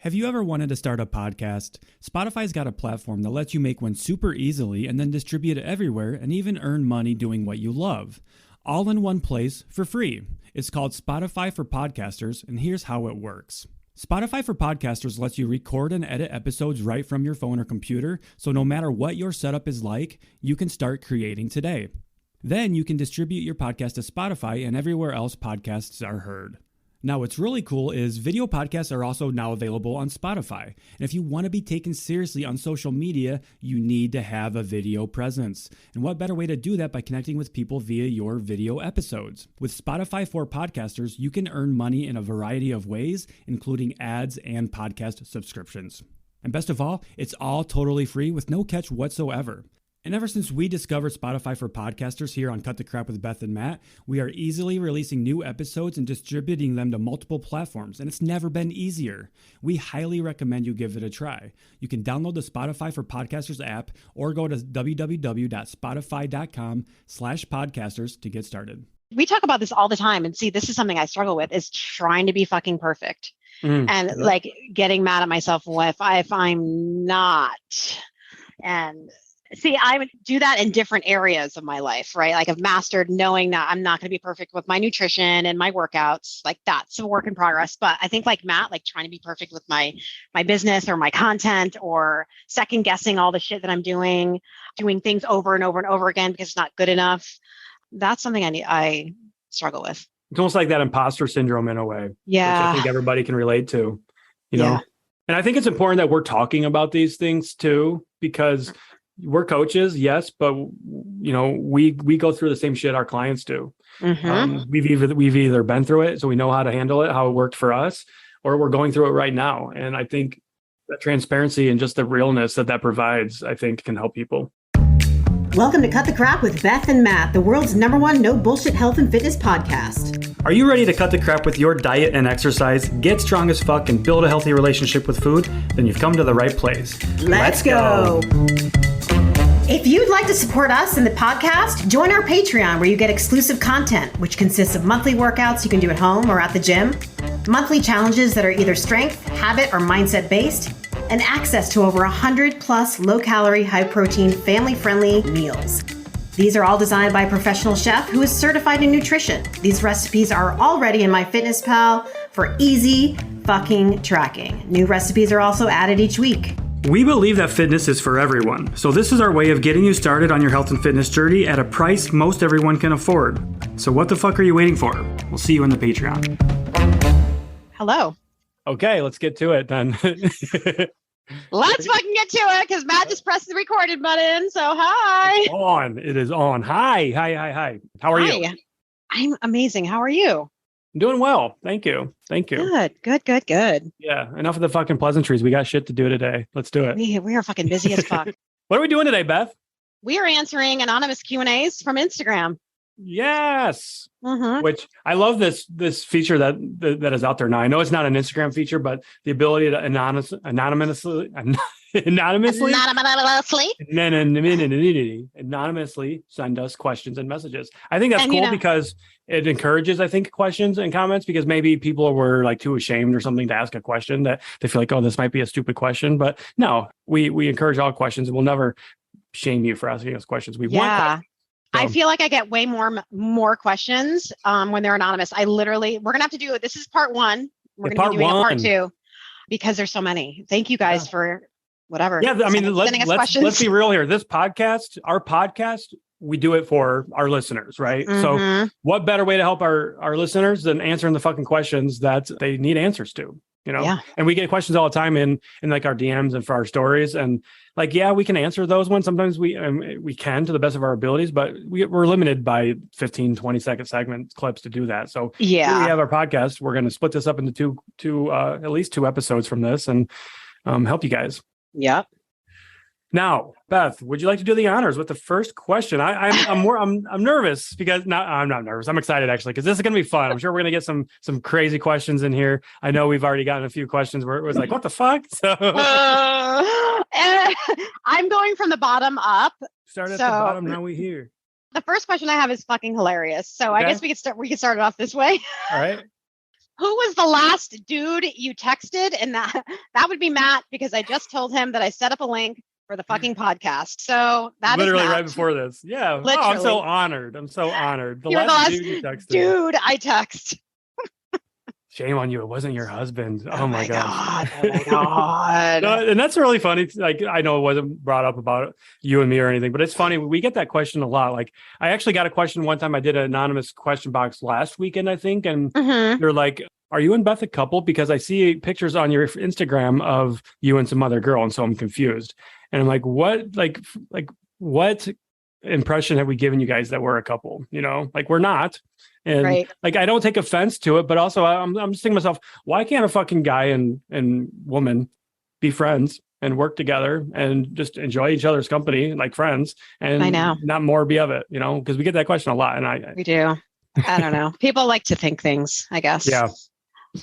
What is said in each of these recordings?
Have you ever wanted to start a podcast? Spotify's got a platform that lets you make one super easily and then distribute it everywhere and even earn money doing what you love. All in one place for free. It's called Spotify for Podcasters, and here's how it works. Spotify for Podcasters lets you record and edit episodes right from your phone or computer, so no matter what your setup is like, you can start creating today. Then you can distribute your podcast to Spotify and everywhere else podcasts are heard. Now, what's really cool is video podcasts are also now available on Spotify. And if you want to be taken seriously on social media, you need to have a video presence. And what better way to do that by connecting with people via your video episodes? With Spotify for Podcasters, you can earn money in a variety of ways, including ads and podcast subscriptions. And best of all, it's all totally free with no catch whatsoever. And ever since we discovered Spotify for Podcasters here on Cut the Crap with Beth and Matt, we are easily releasing new episodes and distributing them to multiple platforms, and it's never been easier. We highly recommend you give it a try. You can download the Spotify for Podcasters app or go to www.spotify.com/podcasters to get started. We talk about this all the time, and see, this is something I struggle with, is trying to be fucking perfect. Like getting mad at myself if I'm not. And see, I would do that in different areas of my life, right? Like I've mastered knowing that I'm not going to be perfect with my nutrition and my workouts. Like that's a work in progress. But I think like Matt, like trying to be perfect with my business or my content or second guessing all the shit that I'm doing things over and over and over again because it's not good enough. That's something I struggle with. It's almost like that imposter syndrome in a way. Yeah. Which I think everybody can relate to, you know? And I think it's important that we're talking about these things too, because we're coaches, yes, but you know, we go through the same shit our clients do. Mm-hmm. We've either been through it, so we know how to handle it, how it worked for us, or we're going through it right now. And I think the transparency and just the realness that provides, I think, can help people. Welcome to Cut the Crap with Beth and Matt, the world's #1 no bullshit health and fitness podcast. Are you ready to cut the crap with your diet and exercise, get strong as fuck, and build a healthy relationship with food? Then you've come to the right place. Let's go. If you'd like to support us in the podcast, join our Patreon where you get exclusive content, which consists of monthly workouts you can do at home or at the gym, monthly challenges that are either strength, habit, or mindset based, and access to over 100 plus low-calorie, high-protein, family-friendly meals. These are all designed by a professional chef who is certified in nutrition. These recipes are already in MyFitnessPal for easy fucking tracking. New recipes are also added each week. We believe that fitness is for everyone, so this is our way of getting you started on your health and fitness journey at a price most everyone can afford. So what the fuck are you waiting for? We'll see you in the Patreon. Hello. Okay, let's get to it then. Let's fucking get to it because Matt just pressed the recorded button. So hi. It's on. It is on. Hi. How are you? I'm amazing. How are you? I'm doing well. Thank you. Good. Yeah. Enough of the fucking pleasantries. We got shit to do today. Let's do it. We are fucking busy as fuck. What are we doing today, Beth? We are answering anonymous Q&As from Instagram. Yes. Mm-hmm. Which I love this feature that is out there now. I know it's not an Instagram feature, but the ability to anonymously send us questions and messages. I think that's cool because it encourages, I think, questions and comments, because maybe people were like too ashamed or something to ask a question that they feel like, oh, this might be a stupid question. But no, we encourage all questions, and we'll never shame you for asking us questions. We want questions. I feel like I get way more questions when they're anonymous. We're going to have to do it. This is part 1. We're going to be doing a part 2 because there's so many. Thank you guys for whatever. Yeah. I mean, let's be real here. This podcast, our podcast, we do it for our listeners, right? Mm-hmm. So what better way to help our listeners than answering the fucking questions that they need answers to, you know? Yeah. And we get questions all the time in like our DMs and for our stories. And like, yeah, we can answer those ones. Sometimes we can to the best of our abilities, but we're limited by 15, 20-second segment clips to do that. So here we have our podcast. We're going to split this up into at least 2 episodes from this and help you guys. Yep. Now, Beth, would you like to do the honors with the first question? I'm nervous because I'm not nervous. I'm excited actually because this is going to be fun. I'm sure we're going to get some crazy questions in here. I know we've already gotten a few questions where it was like, what the fuck? So I'm going from the bottom up. Start at the bottom. Now we here. The first question I have is fucking hilarious. So I guess we can start it off this way. All right. Who was the last dude you texted and That would be Matt, because I just told him that I set up a link for the fucking podcast. So that literally is Matt. right before this. Yeah. Literally. Oh, I'm so honored. I'm so honored. You're the last dude you texted. dude I text. Shame on you. It wasn't your husband. Oh my God. gosh. Oh my God. No, and that's really funny. Like, I know it wasn't brought up about you and me or anything, but it's funny. We get that question a lot. Like, I actually got a question one time. I did an anonymous question box last weekend, I think. And they're like, are you and Beth a couple? Because I see pictures on your Instagram of you and some other girl. And so I'm confused. And I'm like, what impression have we given you guys that we're a couple? You know, like, we're not. And like, I don't take offense to it, but also I'm just thinking to myself, why can't a fucking guy and woman be friends and work together and just enjoy each other's company like friends, and I know, not more be of it, you know? Because we get that question a lot, and we do. I don't know. People like to think things, I guess. Yeah.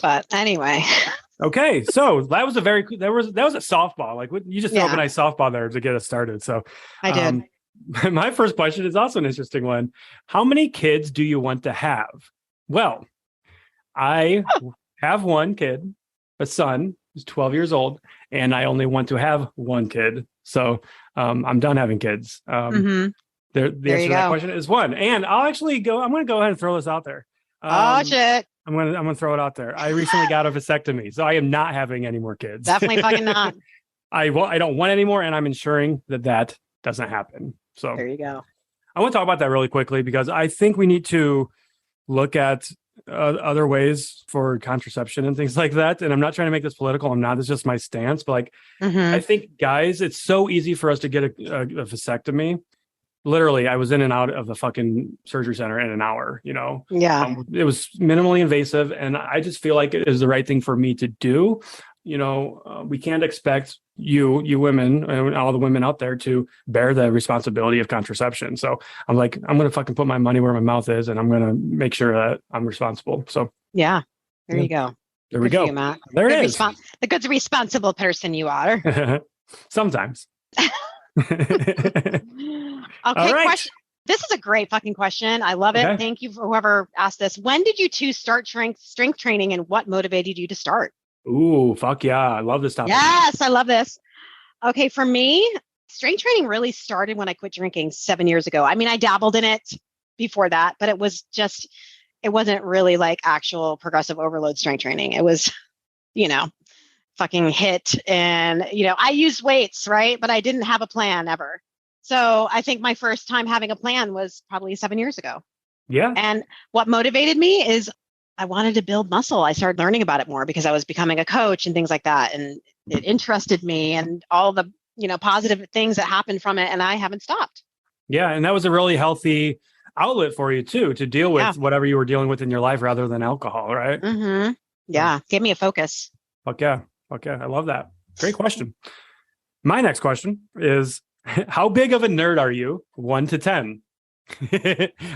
But anyway. Okay, so that was a softball. Like, you just threw up a nice softball there to get us started. So I did. My first question is also an interesting one. How many kids do you want to have? Well, I have one kid, a son who's 12 years old, and I only want to have one kid. So I'm done having kids. The answer to that question is one. And I'm going to go ahead and throw this out there. Oh, shit. I'm going to throw it out there. I recently got a vasectomy, so I am not having any more kids. Definitely fucking not. I don't want any more, and I'm ensuring that doesn't happen. So there you go. I want to talk about that really quickly, because I think we need to look at other ways for contraception and things like that. And I'm not trying to make this political. I'm not. It's just my stance. But like, I think, guys, it's so easy for us to get a vasectomy. Literally, I was in and out of the fucking surgery center in an hour, you know? Yeah. It was minimally invasive. And I just feel like it is the right thing for me to do. You know, we can't expect you women and all the women out there to bear the responsibility of contraception. So I'm like, I'm going to fucking put my money where my mouth is, and I'm going to make sure that I'm responsible. So yeah, there you go. There we go. You, Matt. There it is. The good responsible person you are. Sometimes. Okay. Right. Question. This is a great fucking question. I love it. Okay. Thank you for whoever asked this. When did you two start strength training, and what motivated you to start? Ooh, fuck yeah. I love this topic. Yes, I love this. Okay, for me, strength training really started when I quit drinking 7 years ago. I mean, I dabbled in it before that, but it wasn't really like actual progressive overload strength training. It was, fucking hit. And, I used weights, right? But I didn't have a plan ever. So I think my first time having a plan was probably 7 years ago. Yeah. And what motivated me is I wanted to build muscle. I started learning about it more because I was becoming a coach and things like that. And it interested me, and all the, positive things that happened from it. And I haven't stopped. Yeah. And that was a really healthy outlet for you too, to deal with whatever you were dealing with in your life rather than alcohol. Right. Mm-hmm. Yeah. Gave me a focus. Fuck yeah. I love that. Great question. My next question is, how big of a nerd are you? 1 to 10.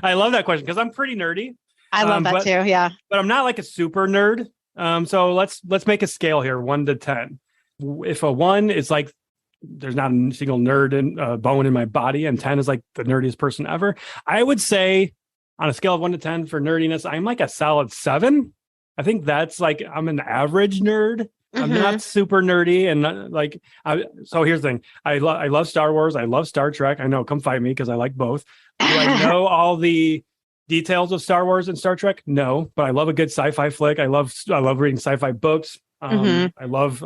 I love that question because I'm pretty nerdy. I love that too. Yeah. But I'm not like a super nerd. So let's make a scale here, 1 to 10. If a 1 is like, there's not a single nerd in bone in my body, and 10 is like the nerdiest person ever, I would say on a scale of 1 to 10 for nerdiness, I'm like a solid 7. I think that's like, I'm an average nerd. I'm not super nerdy, and so here's the thing. I love Star Wars. I love Star Trek. I know, come fight me because I like both. Do I know all the details of Star Wars and Star Trek? No, but I love a good sci-fi flick. I love reading sci-fi books. I love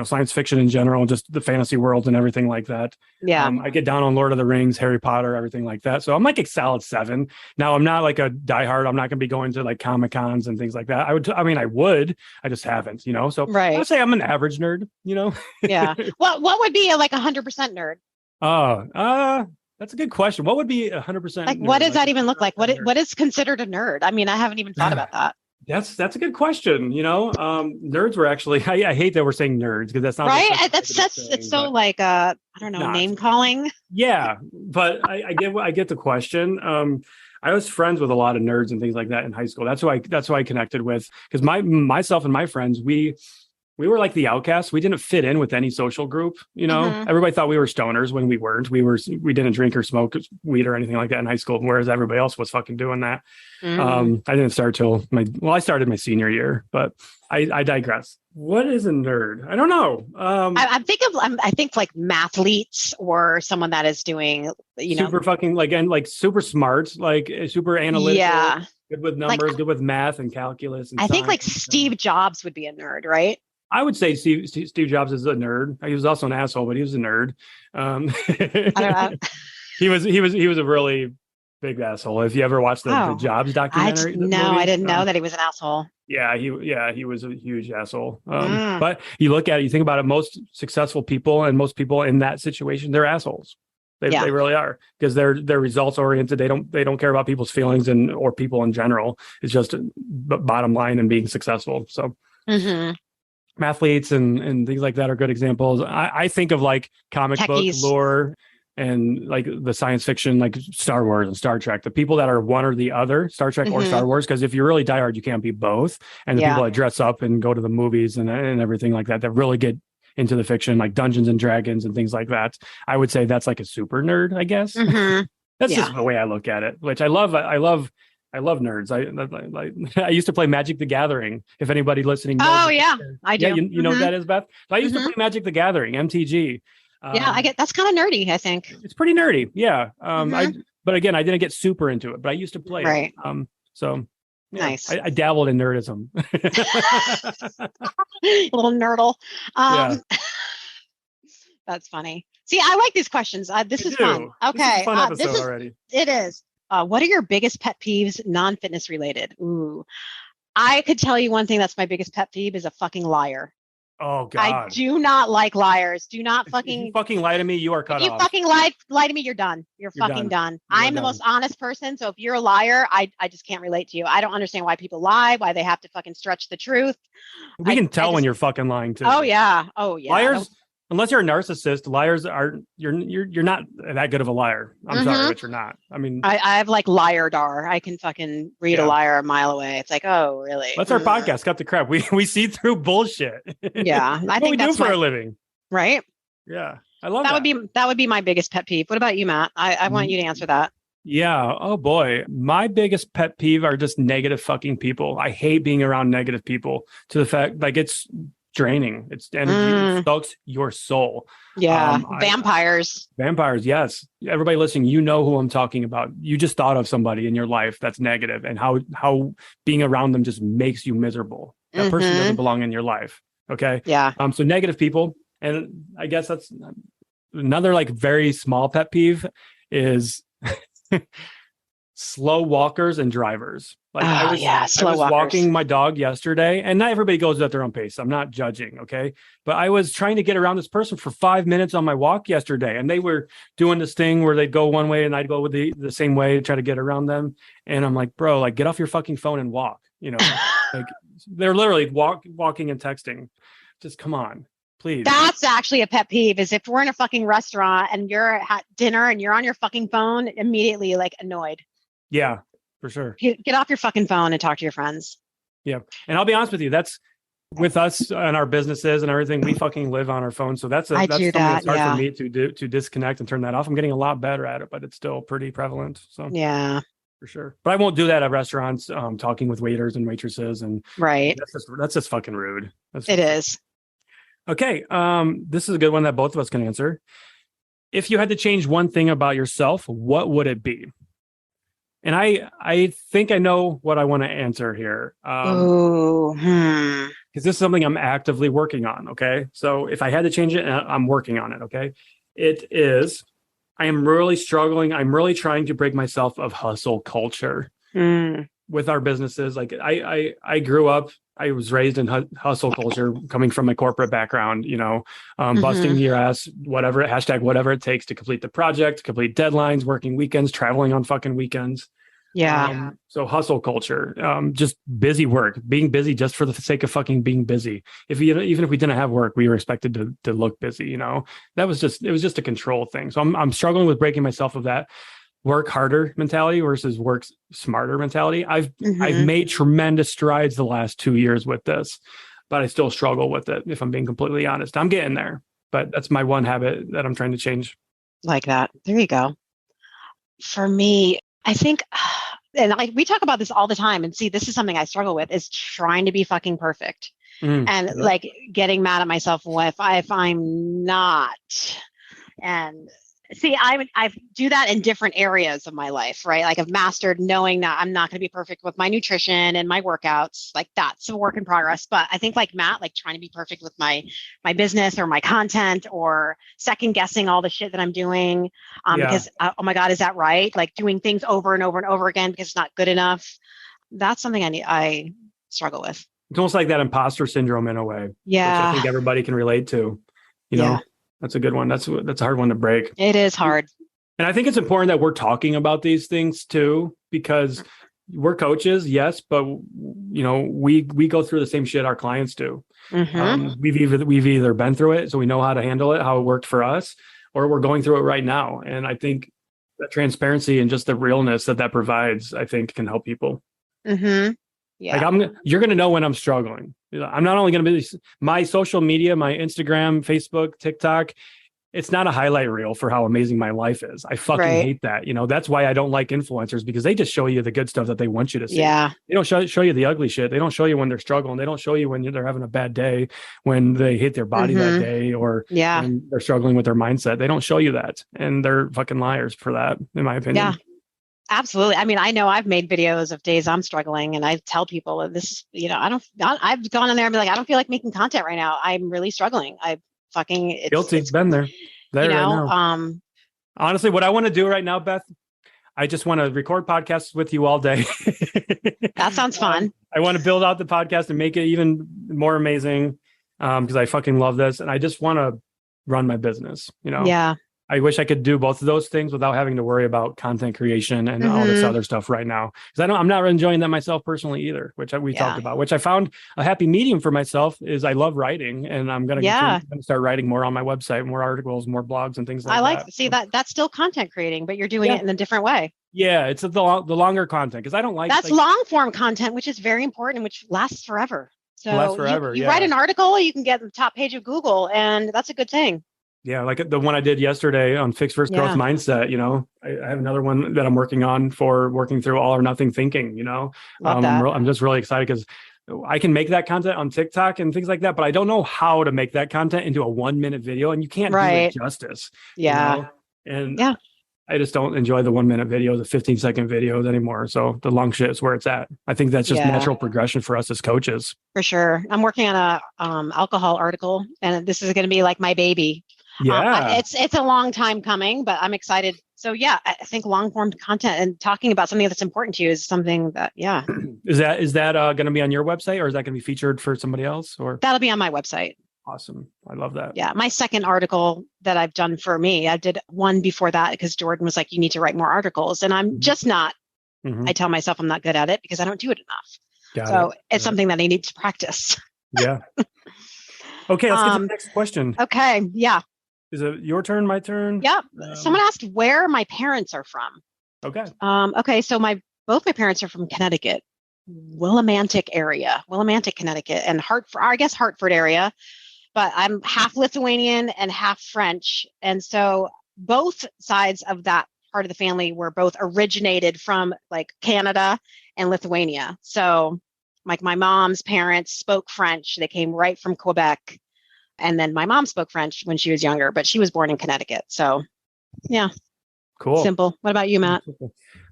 science fiction in general, just the fantasy world and everything like that. Yeah. I get down on Lord of the Rings, Harry Potter, everything like that. So I'm like a solid 7. Now I'm not like a diehard. I'm not going to be going to like Comic Cons and things like that. I just haven't, So right. I would say I'm an average nerd, Yeah. What would be like 100% nerd? That's a good question. What would be 100%? Like, what does that even look like? What is considered a nerd? I mean, I haven't even thought about that. That's a good question. Nerds were actually, I hate that we're saying nerds because that's not right. It's so like, I don't know, name calling. Yeah. But I get the question. I was friends with a lot of nerds and things like that in high school. That's who I connected with, because myself and my friends, we we were like the outcasts. We didn't fit in with any social group. Everybody thought we were stoners when we weren't. We didn't drink or smoke weed or anything like that in high school, whereas everybody else was fucking doing that. I didn't start till I started my senior year, but I digress. What is a nerd? I don't know. I think like mathletes or someone that is doing, super fucking like super smart, like super analytical. Yeah. Good with numbers, good with math and calculus. And I think like Steve Jobs would be a nerd, right? I would say Steve Jobs is a nerd. He was also an asshole, but he was a nerd. I don't know. He was a really big asshole. If you ever watched the Jobs documentary, I didn't know that he was an asshole. Yeah, he was a huge asshole. But you think about it, most successful people and most people in that situation, they're assholes. They really are, because they're results oriented. They don't care about people's feelings or people in general. It's just bottom line and being successful. So. Mathletes and things like that are good examples. I think of like comic book lore and like the science fiction, like Star Wars and Star Trek, the people that are one or the other, Star Trek or Star Wars, because if you're really diehard, you can't be both. And the people that dress up and go to the movies and everything like that really get into the fiction, like Dungeons and Dragons and things like that. I would say that's like a super nerd, I guess. That's just the way I look at it, which I love nerds. I used to play Magic the Gathering. If anybody listening knows. Oh yeah, I do. Yeah, you know what that is, Beth? So I used to play Magic the Gathering, MTG. I get that's kind of nerdy. I think it's pretty nerdy. Yeah. But again, I didn't get super into it, but I used to play it. So yeah, nice. I dabbled in nerdism. Little nerdle. That's funny. See, I like these questions. This is fun. Okay. This is a fun episode already. It is. What are your biggest pet peeves, non-fitness related? Ooh, I could tell you one thing that's my biggest pet peeve is a fucking liar. Oh God! I do not like liars. Do not fucking. If you fucking lie to me, you are cut off. You fucking lie to me, you're done. You're fucking done. I'm the most honest person. So if you're a liar, I just can't relate to you. I don't understand why people lie. Why they have to fucking stretch the truth. We can tell when you're fucking lying too. Oh yeah. Liars. Unless you're a narcissist, liars are you're not that good of a liar. I'm sorry, but you're not. I mean, I have like liar-dar. I can fucking read a liar a mile away. It's like, oh, really? That's our podcast. Cut the crap. We see through bullshit. Yeah, I think that's what we do for a living. Right? Yeah, I love that. That would be my biggest pet peeve. What about you, Matt? I want you to answer that. Yeah. Oh boy, my biggest pet peeve are just negative fucking people. I hate being around negative people. To the fact, like it's draining. It's energy. It sucks your soul. Yeah. Vampires. Vampires. Yes. Everybody listening, you know who I'm talking about. You just thought of somebody in your life that's negative and how being around them just makes you miserable. That person doesn't belong in your life. Okay. Yeah. So negative people. And I guess that's another like very small pet peeve is slow walkers and drivers. Like I was walking my dog yesterday, and not everybody goes at their own pace. I'm not judging, okay? But I was trying to get around this person for 5 minutes on my walk yesterday, and they were doing this thing where they'd go one way and I'd go with the same way to try to get around them. And I'm like, bro, like get off your fucking phone and walk. Like they're literally walking and texting. Just come on. Please. That's actually a pet peeve is if we're in a fucking restaurant and you're at dinner and you're on your fucking phone, immediately like annoyed. Yeah, for sure. Get off your fucking phone and talk to your friends. Yeah. And I'll be honest with you, that's with us and our businesses and everything, we fucking live on our phones. So that's something that's hard for me to disconnect and turn that off. I'm getting a lot better at it, but it's still pretty prevalent. So yeah, for sure. But I won't do that at restaurants, talking with waiters and waitresses and right. That's just fucking rude. It is. Okay. This is a good one that both of us can answer. If you had to change one thing about yourself, what would it be? And I think I know what I want to answer here. Because this is something I'm actively working on. Okay. So if I had to change it, I'm working on it. Okay. It is, I am really struggling. I'm really trying to break myself of hustle culture with our businesses. Like I grew up, I was raised in hustle culture coming from a corporate background, busting your ass, whatever it takes to complete the project, complete deadlines, working weekends, traveling on fucking weekends. Yeah. So hustle culture, just busy work, being busy just for the sake of fucking being busy. Even if we didn't have work, we were expected to look busy, it was just a control thing. So I'm struggling with breaking myself of that work harder mentality versus work smarter mentality. I've made tremendous strides the last 2 years with this. but I still struggle with it. If I'm being completely honest, I'm getting there, but that's my one habit that I'm trying to change. Like that. There you go. For me, I think, and like we talk about this all the time, and see, this is something I struggle with, is trying to be fucking perfect. And like getting mad at myself if I'm not. And see, I do that in different areas of my life, right? Like I've mastered knowing that I'm not going to be perfect with my nutrition and my workouts. Like that's a work in progress. But I think like Matt, like trying to be perfect with my business or my content, or second guessing all the shit that I'm doing, because oh my God, is that right? Like doing things over and over and over again because it's not good enough. That's something I struggle with. It's almost like that imposter syndrome in a way. Yeah. Which I think everybody can relate to. You know, that's a good one. That's a hard one to break. It is hard. And I think it's important that we're talking about these things too, because we're coaches, yes, but you know, we go through the same shit our clients do. We've either been through it, so we know how to handle it, how it worked for us, or we're going through it right now. And I think the transparency and just the realness that provides, I think, can help people. Yeah. Like you're going to know when I'm struggling. I'm not only going to be my social media, my Instagram, Facebook, TikTok. It's not a highlight reel for how amazing my life is. I fucking hate that. You know, that's why I don't like influencers, because they just show you the good stuff that they want you to see. Yeah. They don't show you the ugly shit. They don't show you when they're struggling. They don't show you when they're having a bad day, when they hate their body that day, or when they're struggling with their mindset. They don't show you that. And they're fucking liars for that, in my opinion. Yeah. Absolutely. I mean, I know I've made videos of days I'm struggling, and I tell people this, you know, I've gone in there and be like, I don't feel like making content right now. I'm really struggling. Guilty. It's been there. You know, right now. Honestly, what I want to do right now, Beth, I just want to record podcasts with you all day. That sounds fun. I want to build out the podcast and make it even more amazing, because I fucking love this. And I just want to run my business, you know? Yeah. I wish I could do both of those things without having to worry about content creation and all this other stuff right now. Because I'm not enjoying that myself personally either, which we talked about, which I found a happy medium for myself is I love writing, and I'm going to start writing more on my website, more articles, more blogs and things like that. See that's still content creating, but you're doing it in a different way. Yeah. It's the longer content, because I don't like that's long form content, which is very important, which lasts forever. So you write an article, you can get the top page of Google, and that's a good thing. Yeah, like the one I did yesterday on fixed versus growth mindset. You know, I have another one that I'm working on for working through all or nothing thinking. You know, I'm just really excited because I can make that content on TikTok and things like that, but I don't know how to make that content into a 1-minute video, and you can't do it justice. Yeah, you know? And I just don't enjoy the 1-minute videos, the 15-second videos anymore. So the long shit is where it's at. I think that's just natural progression for us as coaches. For sure. I'm working on a alcohol article, and this is going to be like my baby. Yeah, it's a long time coming, but I'm excited. So yeah, I think long form content and talking about something that's important to you is something that Is that going to be on your website, or is that going to be featured for somebody else? Or that'll be on my website. Awesome, I love that. Yeah, my second article that I've done for me, I did one before that because Jordan was like, you need to write more articles, and I'm just not. I tell myself I'm not good at it because I don't do it enough. It's something that I need to practice. Yeah. Okay, let's get to the next question. Okay. Yeah. Is it your turn, my turn? Yeah. Someone asked where my parents are from. Okay. Okay. So both my parents are from Connecticut, Willimantic, Connecticut, and Hartford area. But I'm half Lithuanian and half French. And so both sides of that part of the family were both originated from like Canada and Lithuania. So like my mom's parents spoke French. They came right from Quebec. And then my mom spoke French when she was younger, but she was born in Connecticut. So, yeah. Cool. Simple. What about you, Matt?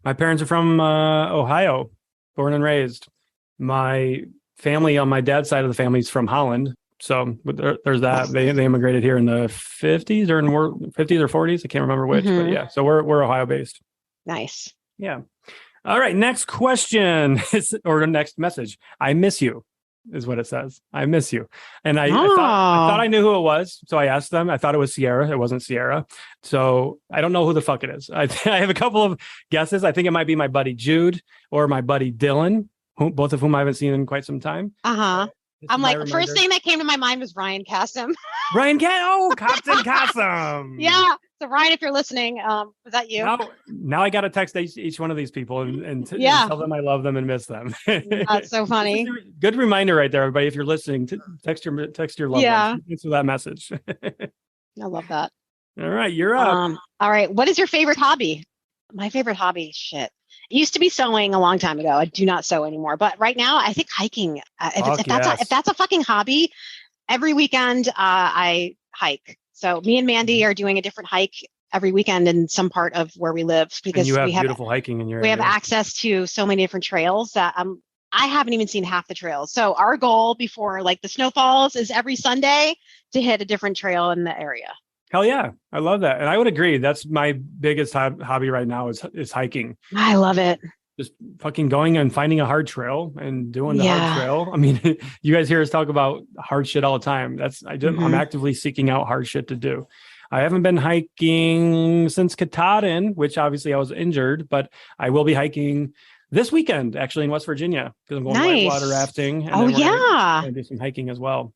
My parents are from Ohio, born and raised. My family on my dad's side of the family is from Holland. So there's that. They immigrated here in the 50s or 50s or 40s. I can't remember which, but yeah. So we're Ohio based. Nice. Yeah. All right. Next question or next message. I miss you. Is what it says. I miss you. And I thought I knew who it was. So I asked them. I thought it was Sierra. It wasn't Sierra. So I don't know who the fuck it is. I have a couple of guesses. I think it might be my buddy Jude or my buddy Dylan, both of whom I haven't seen in quite some time. I'm like, first thing that came to my mind was Ryan Kassem. Captain Kassem. Yeah. So Ryan, if you're listening, was that you? Now I got to text each one of these people and tell them I love them and miss them. That's so funny. Good reminder right there, everybody. If you're listening, text your loved ones. Answer that message. I love that. All right, you're up. All right. What is your favorite hobby? My favorite hobby, shit. It used to be sewing a long time ago. I do not sew anymore. But right now, I think hiking. If that's a fucking hobby, every weekend I hike. So me and Mandy are doing a different hike every weekend in some part of where we live because we have beautiful hiking in your area. We have access to so many different trails that I haven't even seen half the trails. So our goal before like the snow falls is every Sunday to hit a different trail in the area. Hell yeah. I love that. And I would agree. That's my biggest hobby right now is hiking. I love it. Just fucking going and finding a hard trail and doing the hard trail. I mean, you guys hear us talk about hard shit all the time. I'm actively seeking out hard shit to do. I haven't been hiking since Katahdin, which obviously I was injured, but I will be hiking this weekend, actually in West Virginia, because I'm going whitewater rafting. And we're gonna do some hiking as well.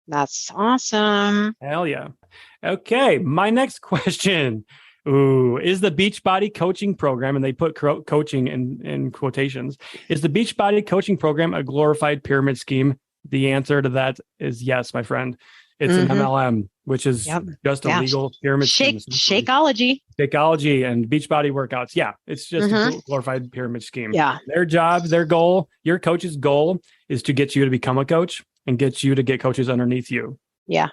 That's awesome. Hell yeah. Okay. My next question. Is the Beachbody coaching program, and they put coaching in quotations, is the Beachbody coaching program a glorified pyramid scheme? The answer to that is yes, my friend. It's an MLM, which is just a legal pyramid scheme. Shakeology and Beachbody workouts. Yeah, it's just a glorified pyramid scheme. Yeah. Their job, their goal, your coach's goal is to get you to become a coach and get you to get coaches underneath you. Yeah.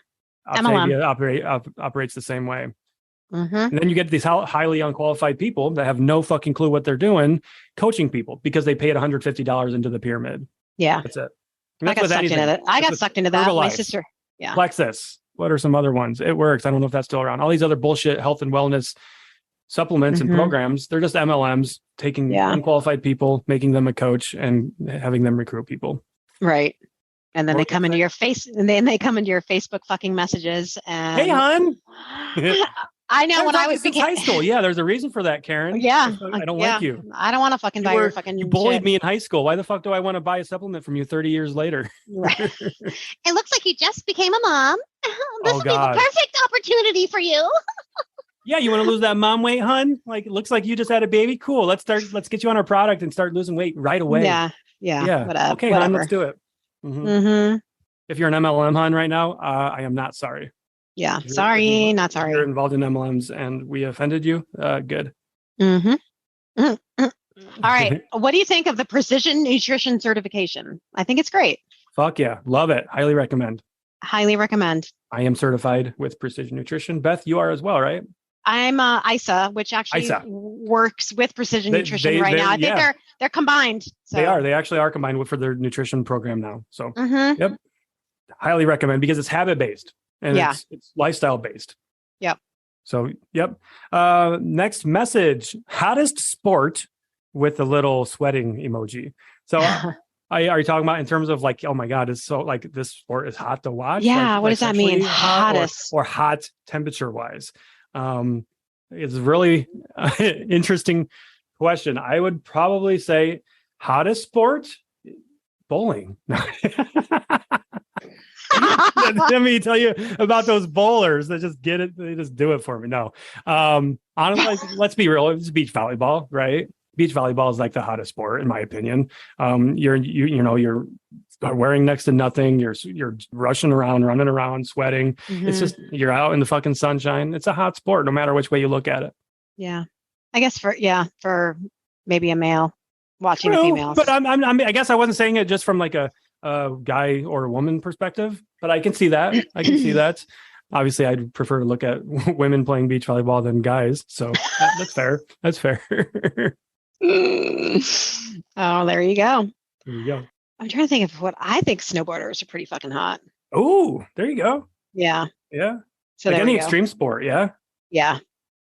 MLM operates the same way. And then you get these highly unqualified people that have no fucking clue what they're doing, coaching people because they paid $150 into the pyramid. Yeah. That's it. I got sucked into that. I got sucked into that. My sister. Yeah. Plexus. What are some other ones? It works. I don't know if that's still around. All these other bullshit health and wellness supplements and programs, they're just MLMs taking unqualified people, making them a coach and having them recruit people. Right. And then they come into your face and then they come into your Facebook fucking messages and hey, hon. I know when I was in high school. Yeah, there's a reason for that, Karen. Yeah. I don't like you. I don't want to fucking buy your fucking You bullied shit. me in high school. Why the fuck do I want to buy a supplement from you 30 years later? Right. It looks like you just became a mom. This would be the perfect opportunity for you. Yeah, you want to lose that mom weight, hun? Like, it looks like you just had a baby. Cool. Let's get you on our product and start losing weight right away. Yeah. Whatever. Okay, hon, let's do it. If you're an MLM, hon, right now, I am not sorry. Yeah. Sorry, not sorry. You're involved in MLMs and we offended you. Good. All right. What do you think of the precision nutrition certification? I think it's great. Fuck yeah. Love it. Highly recommend. Highly recommend. I am certified with precision nutrition. Beth, you are as well, right? I'm ISA, which actually works with precision nutrition right now. I think they're combined. So. They are. They actually are combined for their nutrition program now. So, yep. Highly recommend because it's habit based and it's lifestyle based. Yep. So, yep. Next message: hottest sport with a little sweating emoji. So, are you talking about in terms of like, oh my God, it's so like this sport is hot to watch? Yeah. What does that mean? Hottest or hot temperature wise? It's really interesting question. I would probably say hottest sport, bowling. Let me tell you about those bowlers that just get it. They just do it for me. No, honestly, let's be real. It's beach volleyball, right? Beach volleyball is like the hottest sport, in my opinion. You're wearing next to nothing. You're rushing around, running around, sweating. It's just you're out in the fucking sunshine. It's a hot sport, no matter which way you look at it. Yeah, I guess for maybe a male watching the females. But I guess I wasn't saying it just from like a guy or a woman perspective, but I can see that. I can see that. Obviously, I'd prefer to look at women playing beach volleyball than guys. So that's fair. That's fair. Oh, there you go. There you go. I'm trying to think of what I think snowboarders are pretty fucking hot. Oh, there you go. Yeah. Yeah. So like any extreme sport. Yeah. Yeah.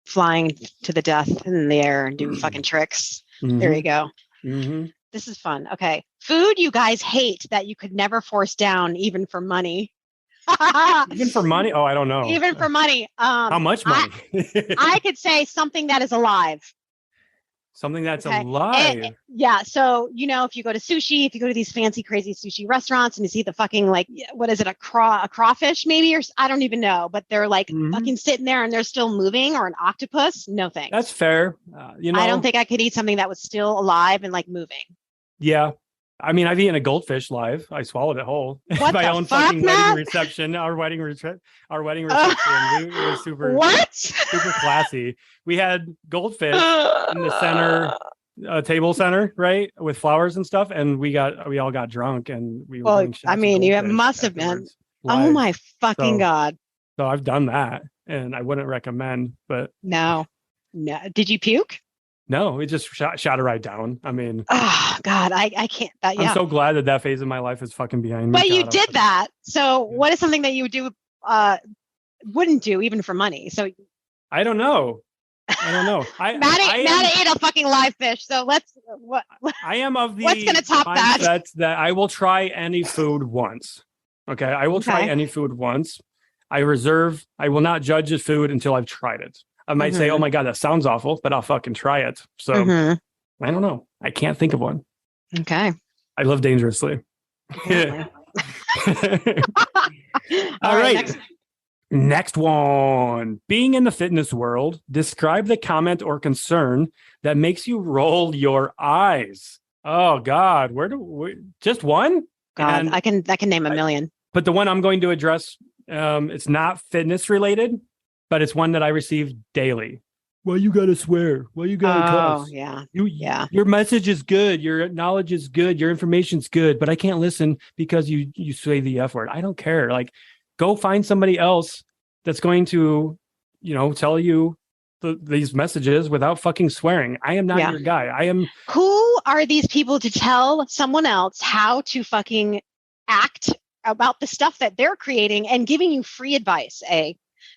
Flying to the death in the air and doing fucking tricks. There you go. This is fun. Okay. Food you guys hate that you could never force down, even for money. Even for money? Oh, I don't know. Even for money. How much money? I could say something that is alive. Something that's Okay. alive. Yeah. So, if you go to sushi, if you go to these fancy, crazy sushi restaurants and you see the fucking, like, what is it? A crawfish maybe, or I don't even know, but they're like fucking sitting there and they're still moving, or an octopus. No thanks. That's fair. I don't think I could eat something that was still alive and like moving. Yeah. I mean, I've eaten a goldfish live. I swallowed it whole. What My the own fuck, fucking Matt? wedding reception. Our wedding reception. It was super. What? Super classy. We had goldfish in the center, table center, right, with flowers and stuff, and we all got drunk, and we were doing shots I of mean, you goldfish must have been. afterwards, Oh live. my fucking God. So I've done that, and I wouldn't recommend. But No. Did you puke? no, it just shot it right down. I mean, Oh God, I can't. Yeah. I'm so glad that phase of my life is fucking behind me. But you God, did that. So what is something that you would do? Wouldn't do even for money? So I don't know. Matt ate a fucking live fish. So what? I am of the What's gonna top that? That I will try any food once. Okay, I will try any food once. I will not judge the food until I've tried it. I might say, "Oh my God, that sounds awful," but I'll fucking try it. So I don't know. I can't think of one. Okay. I live dangerously. All right. Next one. Being in the fitness world, describe the comment or concern that makes you roll your eyes. Oh God, just one? God, I can name a million. But the one I'm going to address, it's not fitness related, but it's one that I receive daily. Why you gotta swear? Why you gotta cuss? Oh yeah. Your message is good. Your knowledge is good. Your information's good, but I can't listen because you say the F word. I don't care. Like, go find somebody else that's going to, tell you these messages without fucking swearing. I am not your guy. Who are these people to tell someone else how to fucking act about the stuff that they're creating and giving you free advice?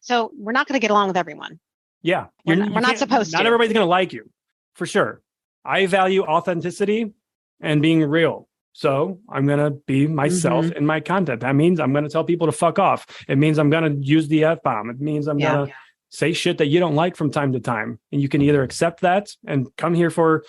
So we're not going to get along with everyone. Yeah. We're not supposed to. Not everybody's going to like you, for sure. I value authenticity and being real. So I'm going to be myself in my content. That means I'm going to tell people to fuck off. It means I'm going to use the F-bomb. It means I'm going to say shit that you don't like from time to time. And you can either accept that and come here for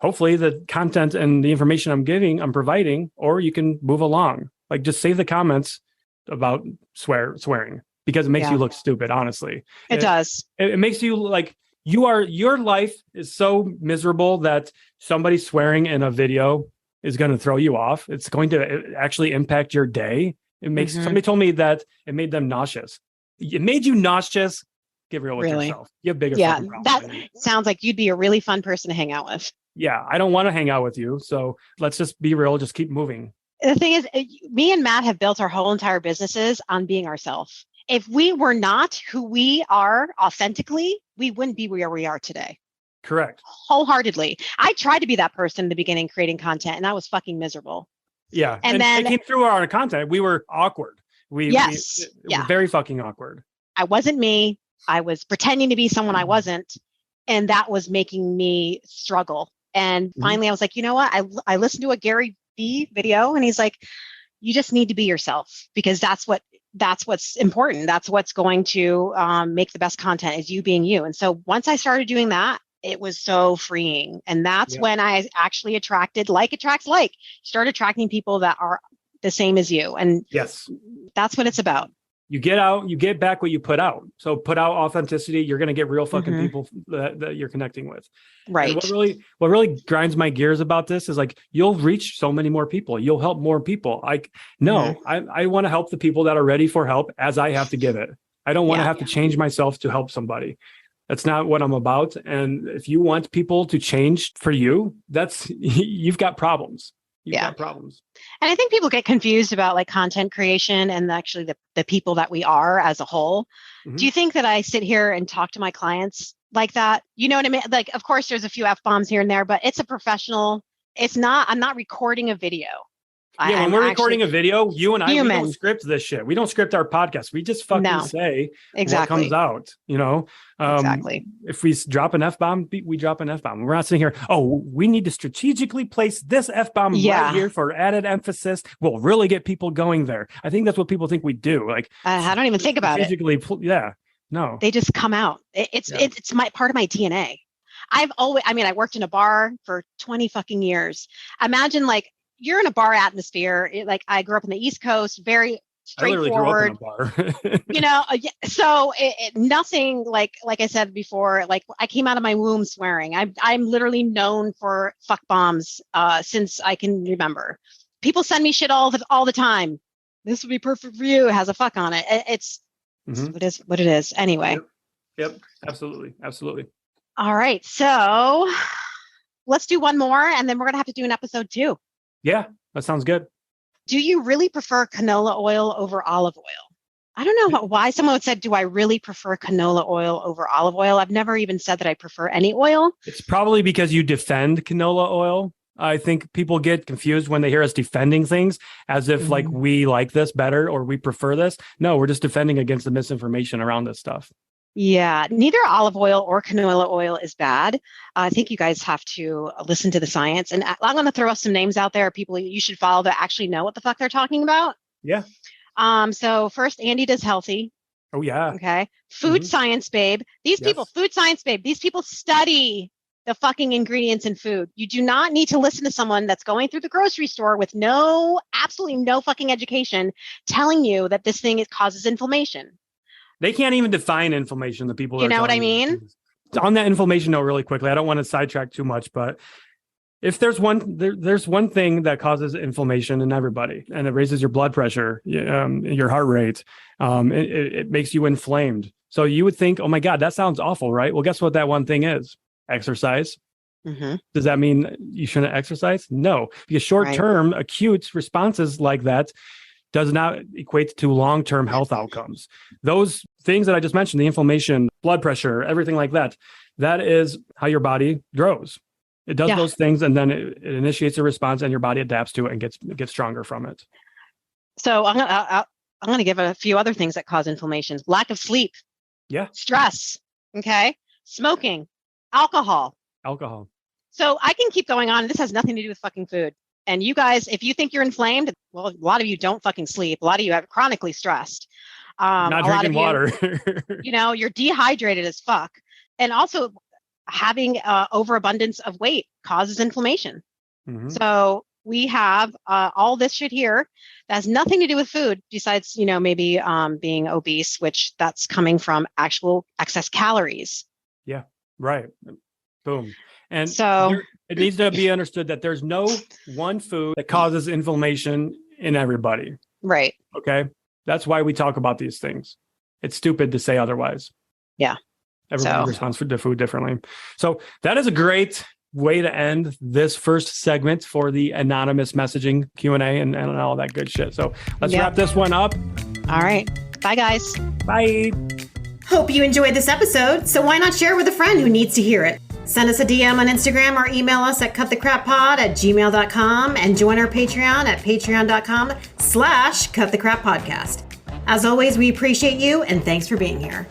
hopefully the content and the information I'm providing, or you can move along. Like, just save the comments about swearing because it makes you look stupid, honestly. It does. It makes you like your life is so miserable that somebody swearing in a video is going to throw you off. It's going to actually impact your day. It makes somebody told me that it made them nauseous. It made you nauseous. Get real with yourself. You have bigger fucking problems. That sounds like you'd be a really fun person to hang out with. Yeah, I don't want to hang out with you. So let's just be real. Just keep moving. The thing is, me and Matt have built our whole entire businesses on being ourselves. If we were not who we are authentically, we wouldn't be where we are today. Correct. Wholeheartedly. I tried to be that person in the beginning, creating content, and I was fucking miserable. Yeah. And then it came through our content. We were awkward. We were very fucking awkward. I wasn't me. I was pretending to be someone I wasn't. And that was making me struggle. And finally I was like, you know what? I listened to a Gary Vee video, and he's like, you just need to be yourself, because that's what's important. That's what's going to make the best content, is you being you. And so once I started doing that, it was so freeing. And that's when I actually attracted, like attracts like, start attracting people that are the same as you. And that's what it's about. You get back what you put out. So put out authenticity. You're going to get real fucking people that you're connecting with. Right. And what really grinds my gears about this is, like, you'll reach so many more people. You'll help more people. I want to help the people that are ready for help as I have to give it. I don't want to have to change myself to help somebody. That's not what I'm about. And if you want people to change for you, you've got problems. Got problems. And I think people get confused about like content creation and actually the people that we are as a whole. Do you think that I sit here and talk to my clients like that? You know what I mean? Like, of course there's a few F-bombs here and there, but it's a professional. I'm not recording a video. Yeah, when we're recording a video, you and I, we don't script this shit. We don't script our podcast. We just fucking say what comes out, Exactly. If we drop an F-bomb, we drop an F-bomb. We're not sitting here, we need to strategically place this F-bomb right here for added emphasis. We'll really get people going there. I think that's what people think we do. Like, I don't even think about it. No. They just come out. It's part of my DNA. I worked in a bar for 20 fucking years. Imagine like you're in a bar atmosphere. Like I grew up on the East Coast, very straightforward. I literally grew up in a bar. So nothing like I said before, like I came out of my womb swearing. I'm literally known for fuck bombs since I can remember. People send me shit all the time. This would be perfect for you. It has a fuck on it. It's what it is. Anyway. Yep. Absolutely. All right. So let's do one more and then we're going to have to do an episode 2. Yeah, that sounds good. Do you really prefer canola oil over olive oil? I don't know why someone said, do I really prefer canola oil over olive oil? I've never even said that I prefer any oil. It's probably because you defend canola oil. I think people get confused when they hear us defending things as if like we like this better or we prefer this. No, we're just defending against the misinformation around this stuff. Yeah, neither olive oil or canola oil is bad. I think you guys have to listen to the science. And I'm going to throw some names out there, people you should follow that actually know what the fuck they're talking about. Yeah. So first, Andy Does Healthy. Oh, yeah. Okay. Food Science Babe. These people, Food Science Babe, these people study the fucking ingredients in food. You do not need to listen to someone that's going through the grocery store with absolutely no fucking education telling you that this thing causes inflammation. They can't even define inflammation. The people, you know what I mean? On that inflammation note, really quickly, I don't want to sidetrack too much, but if there's one thing that causes inflammation in everybody, and it raises your blood pressure, your heart rate, it makes you inflamed. So you would think, oh my God, that sounds awful, right? Well, guess what that one thing is? Exercise. Does that mean you shouldn't exercise? No, because short-term acute responses like that does not equate to long-term health outcomes. Those things that I just mentioned, the inflammation, blood pressure, everything like that, that is how your body grows. It does those things, and then it initiates a response, and your body adapts to it and gets stronger from it. So I'm gonna give a few other things that cause inflammation: lack of sleep, stress, smoking, alcohol. So I can keep going on. This has nothing to do with fucking food. And you guys, if you think you're inflamed, well, a lot of you don't fucking sleep. A lot of you have chronically stressed. Not drinking water. You're dehydrated as fuck. And also having overabundance of weight causes inflammation. So we have all this shit here that has nothing to do with food besides, maybe being obese, which that's coming from actual excess calories. Yeah, right. Boom. And so it needs to be understood that there's no one food that causes inflammation in everybody. Right. Okay. That's why we talk about these things. It's stupid to say otherwise. Yeah. Everybody responds to food differently. So that is a great way to end this first segment for the anonymous messaging Q&A and all that good shit. So let's wrap this one up. All right. Bye, guys. Bye. Hope you enjoyed this episode, so why not share with a friend who needs to hear it? Send us a DM on Instagram or email us at cutthecrappod@gmail.com and join our Patreon at patreon.com/cutthecrappodcast. As always, we appreciate you and thanks for being here.